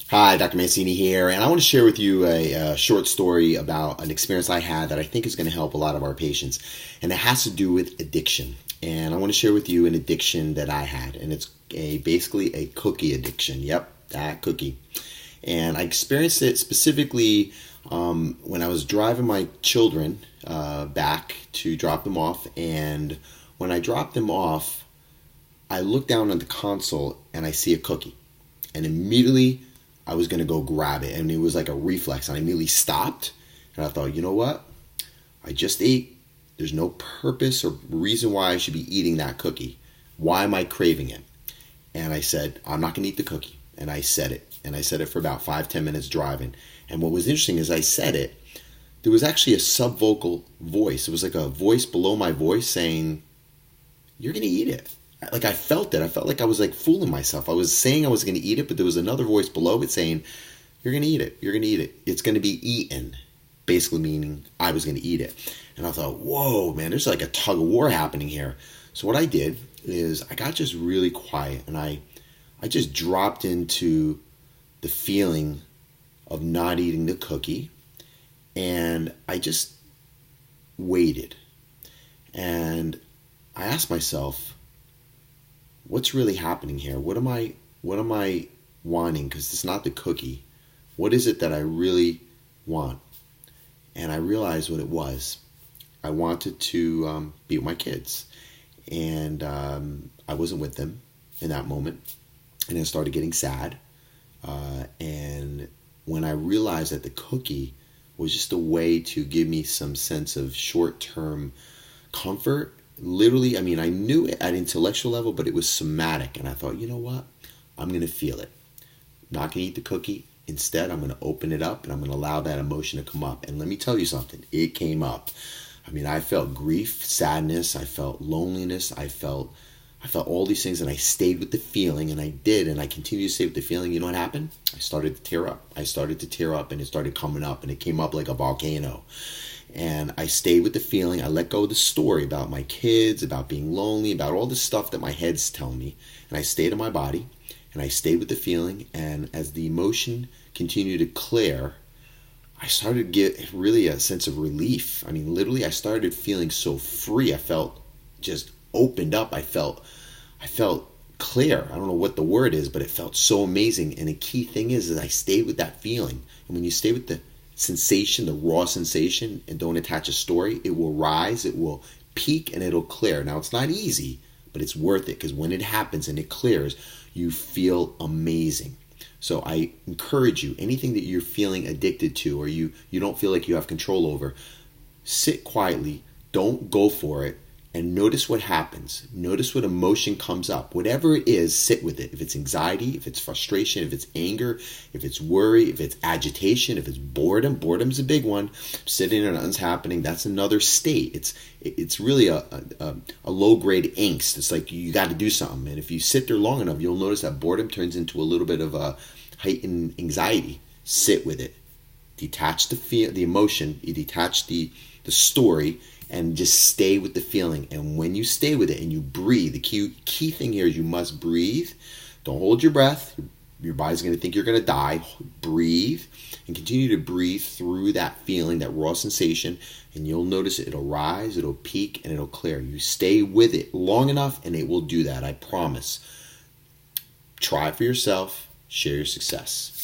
Hi, Dr. Mancini here, and I want to share with you a short story about an experience I had that I think is going to help a lot of our patients, and it has to do with addiction. And I want to share with you an addiction that I had, and it's basically a cookie addiction. Yep, that cookie. And I experienced it specifically when I was driving my children back to drop them off, and when I dropped them off, I look down at the console and I see a cookie, and immediately I was going to go grab it, and it was like a reflex. And I immediately stopped, and I thought, you know what? I just ate. There's no purpose or reason why I should be eating that cookie. Why am I craving it? And I said, I'm not going to eat the cookie. And I said it. And I said it for about 5-10 minutes driving. And what was interesting is I said it, there was actually a subvocal voice. It was like a voice below my voice saying, you're going to eat it. Like I felt it. I felt like I was like fooling myself. I was saying I was going to eat it, but there was another voice below it saying, you're going to eat it. You're going to eat it. It's going to be eaten. Basically meaning I was going to eat it. And I thought, whoa, man, there's like a tug of war happening here. So what I did is I got just really quiet, and I just dropped into the feeling of not eating the cookie, and I just waited. And I asked myself, what's really happening here? What am I wanting? Because it's not the cookie. What is it that I really want? And I realized what it was. I wanted to be with my kids, and I wasn't with them in that moment, and I started getting sad. And when I realized that the cookie was just a way to give me some sense of short-term comfort. Literally, I mean, I knew it at intellectual level, but it was somatic. And I thought, you know what? I'm going to feel it. I'm not going to eat the cookie. Instead, I'm going to open it up, and I'm going to allow that emotion to come up. And let me tell you something. It came up. I mean, I felt grief, sadness. I felt loneliness. I felt all these things, and I stayed with the feeling, and I did, and I continued to stay with the feeling. You know what happened? I started to tear up. I started to tear up, and it started coming up, and it came up like a volcano. And I stayed with the feeling. I let go of the story about my kids, about being lonely, about all the stuff that my head's telling me. And I stayed in my body, and I stayed with the feeling. And as the emotion continued to clear, I started to get really a sense of relief. I mean, literally, I started feeling so free. I felt just opened up. I felt clear. I don't know what the word is, but it felt so amazing. And the key thing is I stayed with that feeling. And when you stay with the sensation, the raw sensation, and don't attach a story, it will rise, it will peak, and it'll clear. Now, it's not easy, but it's worth it, because when it happens and it clears, you feel amazing. So I encourage you, anything that you're feeling addicted to, or you don't feel like you have control over, sit quietly, don't go for it, and notice what happens. Notice what emotion comes up. Whatever it is, sit with it. If it's anxiety, if it's frustration, if it's anger, if it's worry, if it's agitation, if it's boredom. Boredom's a big one. Sitting and nothing's happening, that's another state. It's really a low-grade angst. It's like you got to do something. And if you sit there long enough, you'll notice that boredom turns into a little bit of a heightened anxiety. Sit with it. Detach the emotion. You detach the story, and just stay with the feeling. And when you stay with it and you breathe, the key thing here is you must breathe. Don't hold your breath. Your body's going to think you're going to die. Breathe, and continue to breathe through that feeling, that raw sensation, and you'll notice it'll rise, it'll peak, and it'll clear. You stay with it long enough, and it will do that. I promise. Try it for yourself. Share your success.